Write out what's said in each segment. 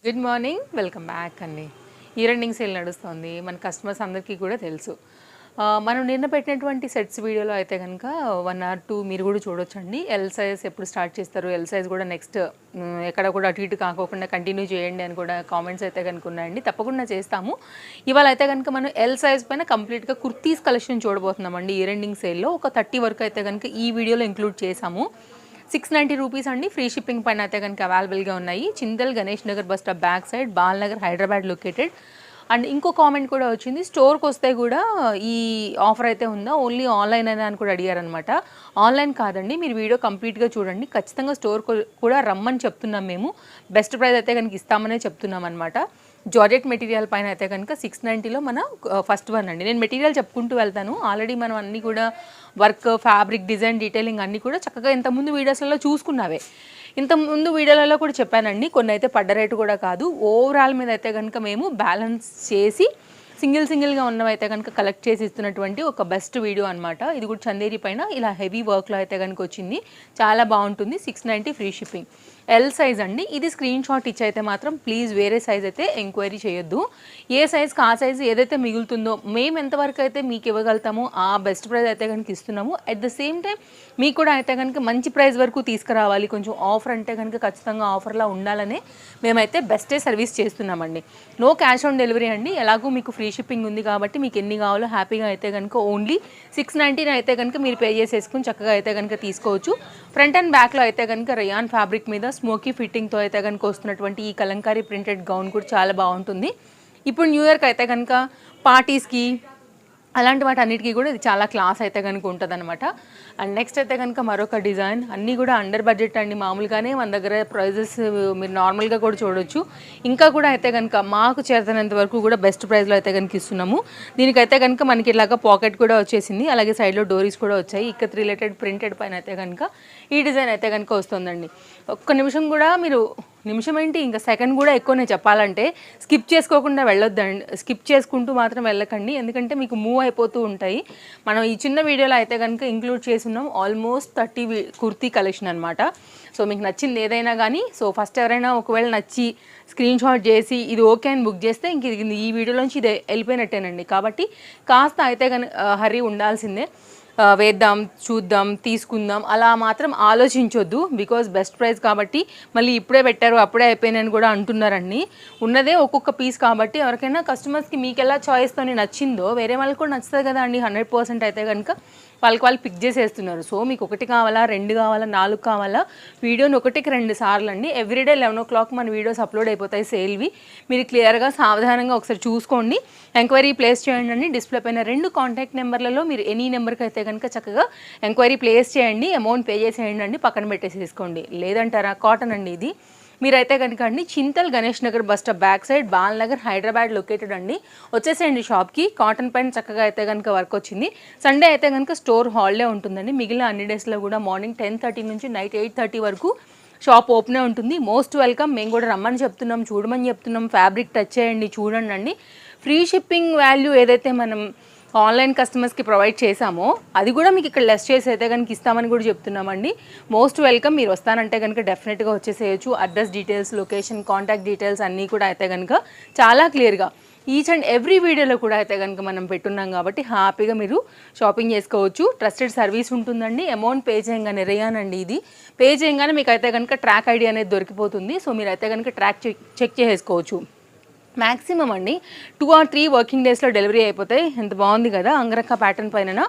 Good morning, welcome back అండి. Year ending sale నడుస్తుంది. మన కస్టమర్స్ అందరికీ కూడా తెలుసు. మనం నిన్న పెట్టినటువంటి సెట్స్ వీడియోలో అయితే కనుక 1 or 2 మీరు కూడా చూడొచ్చండి. ఎల్ సైజ్ ఎప్పుడు స్టార్ట్ చేస్తారు, ఎల్ సైజ్ కూడా నెక్స్ట్ ఎక్కడ కూడా అటు ఇటు కాకోకుండా కంటిన్యూ చేయండి అని కూడా కామెంట్స్ అయితే కనుక ఉన్నాయండి. తప్పకుండా చేస్తాము. ఇవాళ అయితే కనుక మనం ఎల్ సైజ్ పైన కంప్లీట్గా కుర్తీస్ కలెక్షన్ చూడబోతున్నామండి. ఇయర్ ఎండింగ్ సేల్లో ఒక 30 వరకు అయితే కనుక ఈ వీడియోలో ఇంక్లూడ్ చేసాము. 690 రూపీస్ అండి. ఫ్రీ షిప్పింగ్ పైన అయితే కనుక అవైలబుల్గా ఉన్నాయి. Chintal Ganesh Nagar bus stop back side, Balanagar, Hyderabad located. And ఇంకో కామెంట్ కూడా వచ్చింది, స్టోర్కి వస్తే కూడా ఈ ఆఫర్ అయితే ఉందా, ఓన్లీ ఆన్లైన్ అయినా అని కూడా అడిగారనమాట. ఆన్లైన్ కాదండి, మీరు వీడియో కంప్లీట్గా చూడండి. ఖచ్చితంగా స్టోర్ కూడా రమ్మని చెప్తున్నాం మేము. బెస్ట్ ప్రైస్ అయితే కనుక ఇస్తామనే చెప్తున్నాం అనమాట. జార్జెట్ మెటీరియల్ పైన అయితే కనుక 690లో మన ఫస్ట్ వన్ అండి. నేను మెటీరియల్ చెప్పుకుంటూ వెళ్తాను. ఆల్రెడీ మనం అన్నీ కూడా వర్క్, ఫ్యాబ్రిక్, డిజైన్, డీటెయిలింగ్ అన్నీ కూడా చక్కగా ఇంతకుముందు వీడియోస్లలో చూసుకున్నావే. ఇంతకుముందు వీడియోలలో కూడా చెప్పానండి, కొన్ని అయితే పడ్డ రేటు కూడా కాదు. ఓవరాల్ మీద అయితే కనుక మేము బ్యాలెన్స్ చేసి సింగిల్గా ఉన్నవైతే కనుక కలెక్ట్ చేసి ఇస్తున్నటువంటి ఒక బెస్ట్ వీడియో అనమాట. ఇది కూడా చందేరి పైన ఇలా హెవీ వర్క్లో అయితే కనుక వచ్చింది. చాలా బాగుంటుంది. 690 ఫ్రీ షిప్పింగ్. ఎల్ సైజ్ అండి. ఇది స్క్రీన్ షాట్ ఇచ్చి అయితే మాత్రం ప్లీజ్ వేరే సైజ్ అయితే ఎంక్వైరీ చేయొద్దు. ఏ సైజ్కి ఆ సైజ్ ఏదైతే మిగులుతుందో మేము ఎంతవరకు అయితే మీకు ఇవ్వగలుగుతామో ఆ బెస్ట్ ప్రైస్ అయితే కనుక ఇస్తున్నాము. అట్ ద సేమ్ టైం మీకు కూడా అయితే కనుక మంచి ప్రైస్ వరకు తీసుకురావాలి. కొంచెం ఆఫర్ అంటే కనుక ఖచ్చితంగా ఆఫర్లా ఉండాలనే మేమైతే బెస్టే సర్వీస్ చేస్తున్నామండి. నో క్యాష్ ఆన్ డెలివరీ అండి. ఎలాగో మీకు ఫ్రీ షిప్పింగ్ ఉంది కాబట్టి మీకు ఎన్ని కావాలో హ్యాపీగా అయితే కనుక ఓన్లీ 690 అయితే కనుక మీరు పే చేసేసుకుని చక్కగా అయితే కనుక తీసుకోవచ్చు. ఫ్రంట్ అండ్ బ్యాక్లో అయితే కనుక రేయాన్ ఫ్యాబ్రిక్ మీద స్మోకీ ఫిట్టింగ్తో అయితే కనుక వస్తున్నటువంటి ఈ కలంకారీ ప్రింటెడ్ గౌన్ కూడా చాలా బాగుంటుంది. ఇప్పుడు న్యూ ఇయర్కి అయితే కనుక పార్టీస్కి అలాంటి వాటి అన్నిటికీ కూడా ఇది చాలా క్లాస్ అయితే కనుక ఉంటుంది అనమాట. అండ్ నెక్స్ట్ అయితే కనుక మరొక డిజైన్, అన్నీ కూడా అండర్ బడ్జెట్ అండి. మామూలుగానే మన దగ్గర ప్రైజెస్ మీరు నార్మల్గా కూడా చూడొచ్చు. ఇంకా కూడా అయితే కనుక మాకు చేతనంత వరకు కూడా బెస్ట్ ప్రైస్లో అయితే కనుక ఇస్తున్నాము. దీనికైతే కనుక మనకి ఇలాగా పాకెట్ కూడా వచ్చేసింది. అలాగే సైడ్లో డోరీస్ కూడా వచ్చాయి. ఇక్కత్ రిలేటెడ్ ప్రింటెడ్ పైన అయితే కనుక ఈ డిజైన్ అయితే కనుక వస్తుందండి. ఒక్క నిమిషం కూడా మీరు, నిమిషం ఏంటి ఇంకా సెకండ్ కూడా ఎక్కువనే చెప్పాలంటే, స్కిప్ చేసుకోకుండా వెళ్ళొద్దండి. స్కిప్ చేసుకుంటూ మాత్రం వెళ్ళకండి, ఎందుకంటే మీకు మూవ్ అయిపోతూ ఉంటాయి. మనం ఈ చిన్న వీడియోలో అయితే కనుక ఇంక్లూడ్ చేస్తున్నాం ఆల్మోస్ట్ 30 కుర్తీ కలెక్షన్ అనమాట. సో మీకు నచ్చింది ఏదైనా కానీ, సో ఫస్ట్ ఎవరైనా ఒకవేళ నచ్చి స్క్రీన్ షాట్ చేసి ఇది ఓకే అని బుక్ చేస్తే ఇంక ఈ వీడియోలోంచి ఇది వెళ్ళిపోయినట్టేనండి. కాబట్టి కాస్త అయితే కనుక హరీ ఉండాల్సిందే. వేద్దాం, చూద్దాం, తీసుకుందాం అలా మాత్రం ఆలోచించొద్దు. బికాజ్ బెస్ట్ ప్రైస్ కాబట్టి మళ్ళీ ఇప్పుడే పెట్టారు అప్పుడే అయిపోయినాయని కూడా అంటున్నారండి. ఉన్నదే ఒక్కొక్క పీస్ కాబట్టి ఎవరికైనా కస్టమర్స్కి మీకు ఎలా చాయిస్తో నచ్చిందో వేరే వాళ్ళకి కూడా నచ్చుతుంది కదా అండి. 100% అయితే కనుక వాళ్ళు పిక్ చేసేస్తున్నారు. సో మీకు 1 కావాలా, 2 కావాలా, 4 కావాలా, వీడియోని 1కి 2 సార్లు అండి. ఎవ్రీడే 11 o'clock మన వీడియోస్ అప్లోడ్ అయిపోతాయి సేల్వి. మీరు క్లియర్గా సావధానంగా ఒకసారి చూసుకోండి. ఎంక్వైరీ ప్లేస్ చేయండి అండి. డిస్ప్లే పైన 2 కాంటాక్ట్ నెంబర్లలో మీరు ఎనీ నెంబర్కి అయితే కనుక చక్కగా ఎంక్వైరీ ప్లేస్ చేయండి. అమౌంట్ పే చేసేయండి అండి, పక్కన పెట్టేసేసుకోండి. లేదంటారా, కాటన్ అండి ఇది. మీరైతే కనుక అండి Chintal Ganesh Nagar bus stop back side, Balanagar, Hyderabad located అండి. వచ్చేసేయండి షాప్కి. కాటన్ పైన చక్కగా అయితే కనుక వర్క్ వచ్చింది. సండే అయితే కనుక స్టోర్ హాలిడే ఉంటుందండి. మిగిలిన అన్ని డేస్లో కూడా మార్నింగ్ 10:30 నుంచి నైట్ 8:30 వరకు షాప్ ఓపెనే ఉంటుంది. Most welcome. మేము కూడా రమ్మని చెప్తున్నాం, చూడమని చెప్తున్నాం. ఫ్యాబ్రిక్ టచ్ చేయండి, చూడండి అండి. ఫ్రీ షిప్పింగ్ వాల్యూ ఏదైతే మనం ఆన్లైన్ కస్టమర్స్కి ప్రొవైడ్ చేశామో అది కూడా మీకు ఇక్కడ లెస్ చేసి అయితే కనుక ఇస్తామని కూడా చెప్తున్నామండి. Most welcome. మీరు వస్తానంటే కనుక డెఫినెట్గా వచ్చేసేయచ్చు. Address details, location, contact details అన్నీ కూడా అయితే కనుక చాలా క్లియర్గా ఈచ్ అండ్ ఎవ్రీ వీడియోలో కూడా అయితే కనుక మనం పెట్టున్నాం కాబట్టి హ్యాపీగా మీరు షాపింగ్ చేసుకోవచ్చు. ట్రస్టెడ్ సర్వీస్ ఉంటుందండి. అమౌంట్ పే చేయగానే రేయానండి ఇది పే చేయగానే మీకు అయితే కనుక ట్రాక్ ఐడి అనేది దొరికిపోతుంది. సో మీరు అయితే కనుక ట్రాక్ చెక్ చేసుకోవచ్చు. మ్యాక్సిమం అండి 2 or 3 వర్కింగ్ డేస్లో డెలివరీ అయిపోతాయి. ఎంత బాగుంది కదా అంగరక్క ప్యాటర్న్ పైన.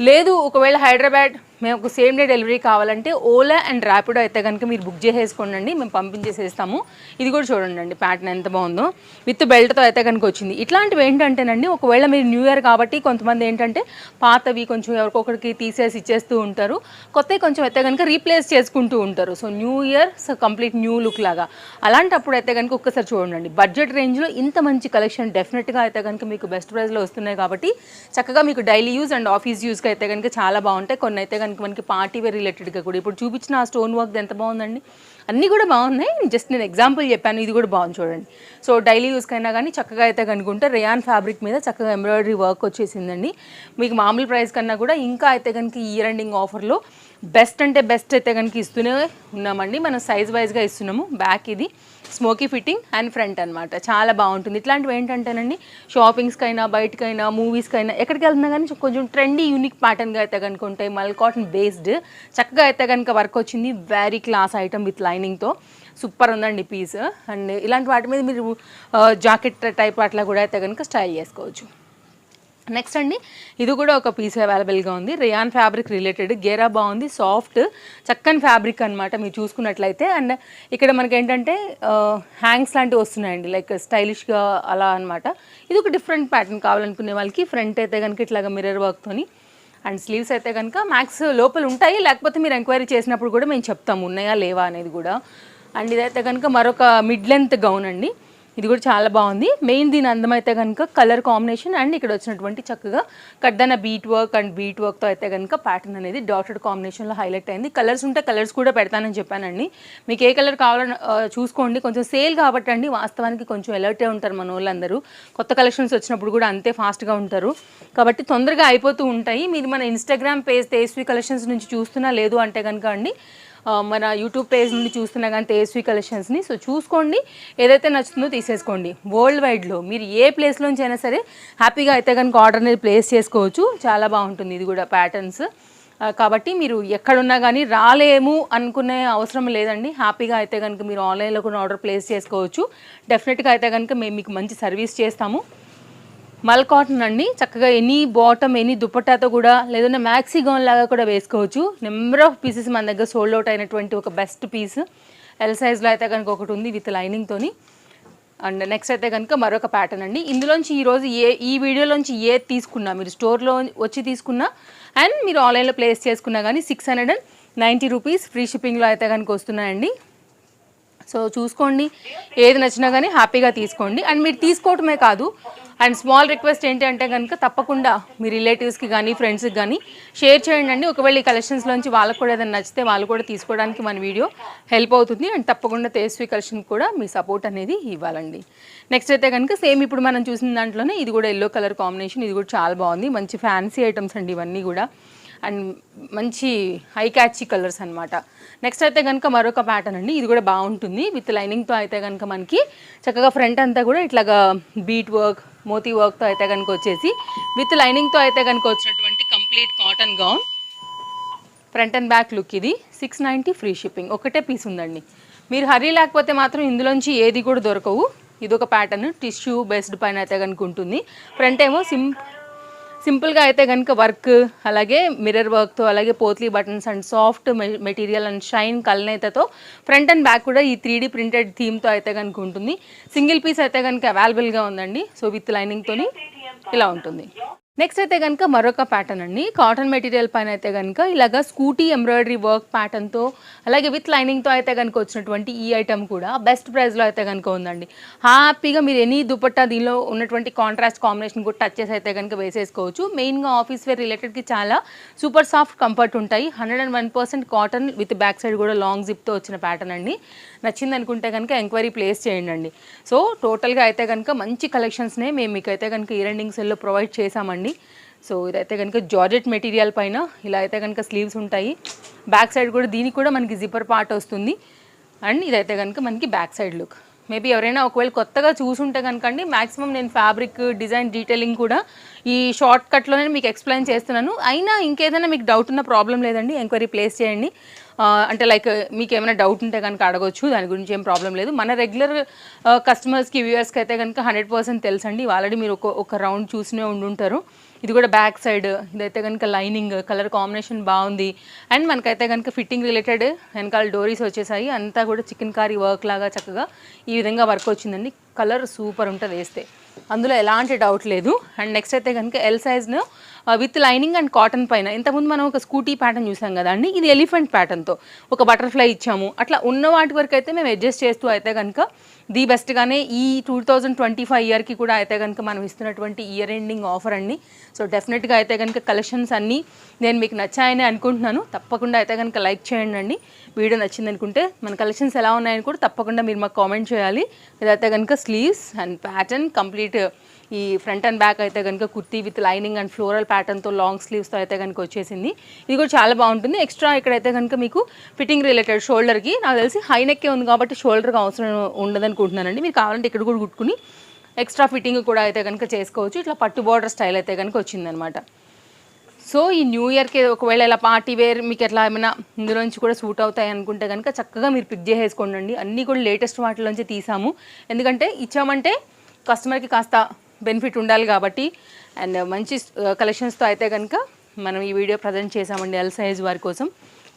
లేదు ఒకవేళ హైదరాబాద్ మేము ఒక సేమ్ డే డెలివరీ కావాలంటే ఓలా అండ్ ర్యాపిడో అయితే కనుక మీరు బుక్ చేసేసుకోండి అండి, మేము పంపించేసేస్తాము. ఇది కూడా చూడండి అండి ప్యాటర్న్ ఎంత బాగుందో, విత్ బెల్ట్తో అయితే కనుక వచ్చింది. ఇట్లాంటివి ఏంటంటేనండి, ఒకవేళ మీరు న్యూ ఇయర్ కాబట్టి కొంతమంది ఏంటంటే పాతవి కొంచెం ఎవరికొకరికి తీసేసి ఇచ్చేస్తూ ఉంటారు, కొత్తవి కొంచెం అయితే కనుక రీప్లేస్ చేసుకుంటూ ఉంటారు. So new year complete new look లాగా. అలాంటప్పుడు అయితే కనుక ఒక్కసారి చూడండి. బడ్జెట్ రేంజ్లో ఇంత మంచి కలెక్షన్ డెఫినెట్గా అయితే కనుక మీకు బెస్ట్ ప్రైస్లో వస్తున్నాయి కాబట్టి చక్కగా మీకు డైలీ యూజ్ అండ్ ఆఫీస్ యూజ్కి అయితే కనుక చాలా బాగుంటాయి. కొన్ని అయితే కనుక మనకి పార్టీ వేర్ రిలేటెడ్గా కూడా ఇప్పుడు చూపించిన ఆ స్టోన్ వర్క్ ఎంత బాగుందండి. అన్నీ కూడా బాగున్నాయి. జస్ట్ నేను ఎగ్జాంపుల్ చెప్పాను, ఇది కూడా బాగుంది చూడండి. సో డైలీ యూస్కైనా కానీ చక్కగా అయితే కనుకుంటే రేయాన్ ఫ్యాబ్రిక్ మీద చక్కగా ఎంబ్రాయిడరీ వర్క్ వచ్చేసిందండి. మీకు మామూలు ప్రైస్ కన్నా కూడా ఇంకా అయితే కనుక ఇయర్ ఎండింగ్ ఆఫర్లో బెస్ట్ అంటే బెస్ట్ అయితే కనుక ఇస్తూనే ఉన్నామండి. మనం సైజ్ వైజ్గా ఇస్తున్నాము. బ్యాక్ ఇది స్మోకీ ఫిట్టింగ్ అండ్ ఫ్రంట్ అనమాట. చాలా బాగుంటుంది. ఇట్లాంటివి ఏంటంటేనండి షాపింగ్స్కైనా బయటకైనా మూవీస్కైనా ఎక్కడికి వెళ్తున్నా కానీ కొంచెం ట్రెండీ యూనిక్ ప్యాటర్న్గా అయితే కనుక ఉంటాయి. మల్ కాటన్ బేస్డ్ చక్కగా అయితే కనుక వర్క్ వచ్చింది. వెరీ క్లాస్ ఐటమ్ విత్ లైనింగ్తో సూపర్ ఉందండి పీస్. అండ్ ఇలాంటి వాటి మీద మీరు జాకెట్ టైప్ అట్లా కూడా అయితే కనుక స్టైల్ చేసుకోవచ్చు. నెక్స్ట్ అండి ఇది కూడా ఒక పీస్ అవైలబుల్గా ఉంది. రేయాన్ ఫ్యాబ్రిక్ రిలేటెడ్, గేరా బాగుంది, సాఫ్ట్ చక్కని ఫ్యాబ్రిక్ అనమాట మీరు చూసుకున్నట్లయితే. అండ్ ఇక్కడ మనకి ఏంటంటే హ్యాంగ్స్ లాంటివి వస్తున్నాయండి, లైక్ స్టైలిష్గా అలా అనమాట. ఇది ఒక డిఫరెంట్ ప్యాటర్న్ కావాలనుకునే వాళ్ళకి. ఫ్రంట్ అయితే కనుక ఇట్లాగా మిర్రర్ వర్క్తోని అండ్ స్లీవ్స్ అయితే కనుక మ్యాక్స్ లోపల ఉంటాయి, లేకపోతే మీరు ఎంక్వైరీ చేసినప్పుడు కూడా మేము చెప్తాము ఉన్నాయా లేవా అనేది కూడా. అండ్ ఇదైతే కనుక మరొక మిడ్ లెంత్ గౌన్ అండి. ఇది కూడా చాలా బాగుంది. మెయిన్ దీని అందం అయితే కనుక కలర్ కాంబినేషన్ అండ్ ఇక్కడ వచ్చినటువంటి చక్కగా కడ్డన బీట్ వర్క్ అండ్ బీట్ వర్క్తో అయితే కనుక ప్యాటర్న్ అనేది డాటెడ్ కాంబినేషన్లో హైలైట్ అయింది. కలర్స్ ఉంటే కలర్స్ కూడా పెడతానని చెప్పానండి. మీకు ఏ కలర్ కావాలని చూసుకోండి. కొంచెం సేల్ కాబట్టి అండి వాస్తవానికి కొంచెం అలర్టే ఉంటారు మన వాళ్ళందరూ. కొత్త కలెక్షన్స్ వచ్చినప్పుడు కూడా అంతే ఫాస్ట్గా ఉంటారు కాబట్టి తొందరగా అయిపోతూ ఉంటాయి. మీరు మన ఇన్స్టాగ్రామ్ పేజ్ తేజస్వి కలెక్షన్స్ నుంచి చూస్తున్నా లేదు అంటే కనుక అండి మన యూట్యూబ్ పేజ్ నుండి చూస్తున్నా కానీ తేజస్వి కలెక్షన్స్ని. సో చూసుకోండి, ఏదైతే నచ్చుతుందో తీసేసుకోండి. వరల్డ్ వైడ్లో మీరు ఏ ప్లేస్లోంచి అయినా సరే హ్యాపీగా అయితే కనుక ఆర్డర్ అనేది ప్లేస్ చేసుకోవచ్చు. చాలా బాగుంటుంది ఇది కూడా ప్యాటర్న్స్. కాబట్టి మీరు ఎక్కడున్నా కానీ రాలేము అనుకునే అవసరం లేదండి. హ్యాపీగా అయితే కనుక మీరు ఆన్లైన్లో కూడా ఆర్డర్ ప్లేస్ చేసుకోవచ్చు. డెఫినెట్గా అయితే కనుక మేము మీకు మంచి సర్వీస్ చేస్తాము. మల్ కాటన్ అండి, చక్కగా ఎనీ బాటమ్ ఎనీ దుపట్టాతో కూడా లేదంటే మ్యాక్సీ గౌన్ లాగా కూడా వేసుకోవచ్చు. నెంబర్ ఆఫ్ పీసెస్ మన దగ్గర సోల్డ్ అవుట్ అయినటువంటి ఒక బెస్ట్ పీస్. ఎల్ సైజ్లో అయితే కనుక ఒకటి ఉంది విత్ లైనింగ్తోని. అండ్ నెక్స్ట్ అయితే కనుక మరొక ప్యాటర్న్ అండి. ఇందులోంచి ఈరోజు ఈ వీడియోలోంచి ఏది తీసుకున్నా మీరు స్టోర్లో వచ్చి తీసుకున్నా అండ్ మీరు ఆన్లైన్లో ప్లేస్ చేసుకున్నా కానీ 690 రూపీస్ ఫ్రీ షిప్పింగ్లో అయితే కనుక వస్తున్నాయండి. సో చూసుకోండి, ఏది నచ్చినా కానీ హ్యాపీగా తీసుకోండి. అండ్ మీరు తీసుకోవటమే కాదు, అండ్ స్మాల్ రిక్వెస్ట్ ఏంటి అంటే కనుక తప్పకుండా మీ రిలేటివ్స్కి కానీ ఫ్రెండ్స్కి కానీ షేర్ చేయండి అండి. ఒకవేళ ఈ కలెక్షన్స్లోంచి వాళ్ళకు కూడా ఏదైనా నచ్చితే వాళ్ళు కూడా తీసుకోవడానికి మన వీడియో హెల్ప్ అవుతుంది. అండ్ తప్పకుండా తేజస్వి కలెక్షన్కి కూడా మీ సపోర్ట్ అనేది ఇవ్వాలండి. నెక్స్ట్ అయితే కనుక సేమ్ ఇప్పుడు మనం చూసిన దాంట్లోనే ఇది కూడా ఎల్లో కలర్ కాంబినేషన్. ఇది కూడా చాలా బాగుంది. మంచి ఫ్యాన్సీ ఐటమ్స్ అండి ఇవన్నీ కూడా అండ్ మంచి హై క్యాచీ కలర్స్ అనమాట. నెక్స్ట్ అయితే కనుక మరొక ప్యాటర్న్ అండి. ఇది కూడా బాగుంటుంది విత్ లైనింగ్తో అయితే కనుక మనకి చక్కగా ఫ్రంట్ అంతా కూడా ఇట్లాగా బీట్ వర్క్ మోతీ వర్క్తో అయితే కనుక వచ్చేసి విత్ లైనింగ్తో అయితే కనుక వచ్చినటువంటి complete cotton gown. Front and back look ఇది. 690 ఫ్రీ షిప్పింగ్. ఒకటే పీస్ ఉందండి. మీరు హరీ లేకపోతే మాత్రం ఇందులోంచి ఏది కూడా దొరకవు. ఇదొక ప్యాటర్న్ టిష్యూ బేస్డ్ పైన అయితే కనుక ఉంటుంది. ఫ్రంట్ ఏమో సింపుల్గా అయితే కనుక వర్క్, అలాగే మిర్రర్ వర్క్తో, అలాగే potli buttons and soft material and shine కల్నేతతో ఫ్రంట్ అండ్ బ్యాక్ కూడా ఈ 3D ప్రింటెడ్ థీమ్తో అయితే కనుక ఉంటుంది. సింగిల్ పీస్ అయితే కనుక అవైలబుల్గా ఉందండి. సో విత్ లైనింగ్తోని ఇలా ఉంటుంది. నెక్స్ట్ అయితే కనుక మరొక ప్యాటర్న్ అండి. కాటన్ మెటీరియల్ పైన అయితే కనుక ఇలాగా స్కూటీ ఎంబ్రాయిడరీ వర్క్ ప్యాటర్న్తో అలాగే విత్ లైనింగ్తో అయితే కనుక వచ్చినటువంటి ఈ ఐటమ్ కూడా బెస్ట్ ప్రైస్లో అయితే కనుక ఉందండి. హ్యాపీగా మీరు ఎనీ దుపట్టా దీనిలో ఉన్నటువంటి కాంట్రాస్ట్ కాంబినేషన్ కూడా టచ్ చేసి అయితే కనుక వేసేసుకోవచ్చు. మెయిన్గా ఆఫీస్ వేర్ రిలేటెడ్కి చాలా సూపర్ సాఫ్ట్ కంఫర్ట్ ఉంటాయి. 101% కాటన్ విత్ బ్యాక్ సైడ్ కూడా లాంగ్ జిప్తో వచ్చిన ప్యాటర్న్ అండి. నచ్చింది అనుకుంటే కనుక ఎంక్వైరీ ప్లేస్ చేయండి. సో టోటల్గా అయితే కనుక మంచి కలెక్షన్స్నే మేము మీకు అయితే కనుక ఇయర్ ఎండింగ్ సెల్లో ప్రొవైడ్ చేసామండి. సో ఇదైతే కనుక జార్జెట్ మెటీరియల్ పైన ఇలా అయితే కనుక స్లీవ్స్ ఉంటాయి. బ్యాక్ సైడ్ కూడా దీనికి కూడా మనకి జిప్పర్ పార్ట్ వస్తుంది. అండ్ ఇదైతే కనుక మనకి బ్యాక్ సైడ్ లుక్. మేబీ ఎవరైనా ఒకవేళ కొత్తగా చూసుంటే కనుక అండి మ్యాక్సిమం నేను ఫ్యాబ్రిక్ డిజైన్ డీటెయిలింగ్ కూడా ఈ షార్ట్ కట్లోనే మీకు ఎక్స్ప్లెయిన్ చేస్తున్నాను. అయినా ఇంకేదైనా మీకు డౌట్ ఉన్న ప్రాబ్లం లేదండి, ఎంక్వైరీ ప్లేస్ చేయండి. అంటే లైక్ మీకు ఏమైనా డౌట్ ఉంటే కనుక అడగొచ్చు, దాని గురించి ఏం ప్రాబ్లం లేదు. మన రెగ్యులర్ కస్టమర్స్కి వ్యూవర్స్కి అయితే కనుక 100% తెలుసండి. ఆల్రెడీ మీరు ఒక రౌండ్ చూసినే ఉండుంటారు. ఇది కూడా బ్యాక్ సైడ్ ఇదైతే కనుక లైనింగ్ కలర్ కాంబినేషన్ బాగుంది. అండ్ మనకైతే కనుక ఫిట్టింగ్ రిలేటెడ్ వెనకాల డోరీస్ వచ్చేసాయి. అంతా కూడా చికెన్ కారీ వర్క్ లాగా చక్కగా ఈ విధంగా వర్క్ వచ్చిందండి. కలర్ సూపర్ ఉంటుంది వేస్తే, అందులో ఎలాంటి డౌట్ లేదు. అండ్ నెక్స్ట్ అయితే కనుక ఎల్ సైజ్ను విత్ లైనింగ్ అండ్ కాటన్ పైన ఇంతకుముందు మనం ఒక స్కూటీ ప్యాటర్న్ చూసాం కదా అండి, ఇది ఎలిఫెంట్ ప్యాటర్న్తో ఒక బటర్ఫ్లై ఇచ్చాము. అట్లా ఉన్న వాటి వరకు అయితే మేము అడ్జస్ట్ చేస్తూ అయితే కనుక ది బెస్ట్గానే ఈ 2025 ఇయర్కి కూడా అయితే కనుక మనం ఇస్తున్నటువంటి ఇయర్ ఎండింగ్ ఆఫర్ అండి. సో డెఫినెట్గా అయితే కనుక కలెక్షన్స్ అన్నీ నేను మీకు నచ్చాయని అనుకుంటున్నాను. తప్పకుండా అయితే కనుక లైక్ చేయండి అండి. వీడియో నచ్చింది అనుకుంటే మన కలెక్షన్స్ ఎలా ఉన్నాయని కూడా తప్పకుండా మీరు మాకు కామెంట్ చేయాలి. ఇదైతే కనుక స్లీవ్స్ అండ్ ప్యాటర్న్ కంప్లీట్ ఈ ఫ్రంట్ అండ్ బ్యాక్ అయితే కనుక kurti with lining and floral ప్యాటర్న్తో లాంగ్ స్లీవ్స్తో అయితే కనుక వచ్చేసింది. ఇది కూడా చాలా బాగుంటుంది. ఎక్స్ట్రా ఇక్కడైతే కనుక మీకు ఫిట్టింగ్ రిలేటెడ్ షోల్డర్కి నాకు తెలిసి హై నెక్కే ఉంది కాబట్టి షోల్డర్కి అవసరం ఉండదనుకుంటున్నానండి. మీరు కావాలంటే ఇక్కడ కూడా కుట్టుకుని ఎక్స్ట్రా ఫిట్టింగ్ కూడా అయితే కనుక చేసుకోవచ్చు. ఇట్లా పట్టు బార్డర్ స్టైల్ అయితే కనుక వచ్చిందనమాట. సో ఈ న్యూ ఇయర్కి ఒకవేళ ఇలా పార్టీ వేర్ మీకు ఎట్లా ఏమైనా ఇందులోంచి కూడా సూట్ అవుతాయి అనుకుంటే కనుక చక్కగా మీరు పిక్ చేసేసుకోండి. అన్నీ కూడా లేటెస్ట్ వాటిలోంచి తీసాము. ఎందుకంటే ఇచ్చామంటే కస్టమర్కి కాస్త బెనిఫిట్ ఉండాలి కాబట్టి. అండ్ మంచి కలెక్షన్స్తో అయితే కనుక మనం ఈ వీడియో ప్రజెంట్ చేసామండి ఎల్ సైజ్ వారి కోసం.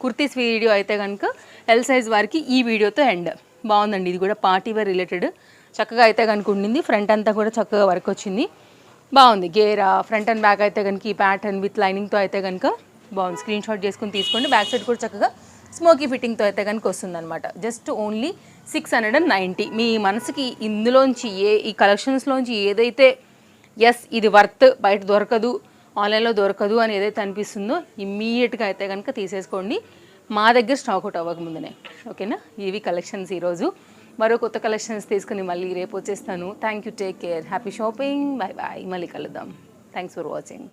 కుర్తీస్ వీడియో అయితే కనుక ఎల్ సైజ్ వారికి ఈ వీడియోతో ఎండ్. బాగుందండి. ఇది కూడా పార్టీ వేర్ రిలేటెడ్ చక్కగా అయితే కనుక ఉండింది. ఫ్రంట్ అంతా కూడా చక్కగా వర్క్ వచ్చింది. బాగుంది. గేరా ఫ్రంట్ అండ్ బ్యాక్ అయితే కనుక ఈ ప్యాటర్న్ విత్ లైనింగ్తో అయితే కనుక బాగుంది. స్క్రీన్ షాట్ చేసుకుని తీసుకోండి. బ్యాక్ సైడ్ కూడా చక్కగా స్మోకీ ఫిట్టింగ్తో అయితే కనుక వస్తుందన్నమాట. Just only 690. మీ మనసుకి ఇందులోంచి ఈ కలెక్షన్స్లోంచి ఏదైతే ఎస్ ఇది వర్త్, బయట దొరకదు, ఆన్లైన్లో దొరకదు అని ఏదైతే అనిపిస్తుందో ఇమ్మీడియట్గా అయితే కనుక తీసేసుకోండి. మా దగ్గర స్టాక్ అవుట్ అవ్వకముందునే. ఓకేనా? ఇవి కలెక్షన్స్ ఈరోజు. మరో కొత్త కలెక్షన్స్ తీసుకుని మళ్ళీ రేపు వచ్చేస్తాను. Thank you. Take care. Happy shopping. Bye bye. మళ్ళీ కలుద్దాం. Thanks for watching.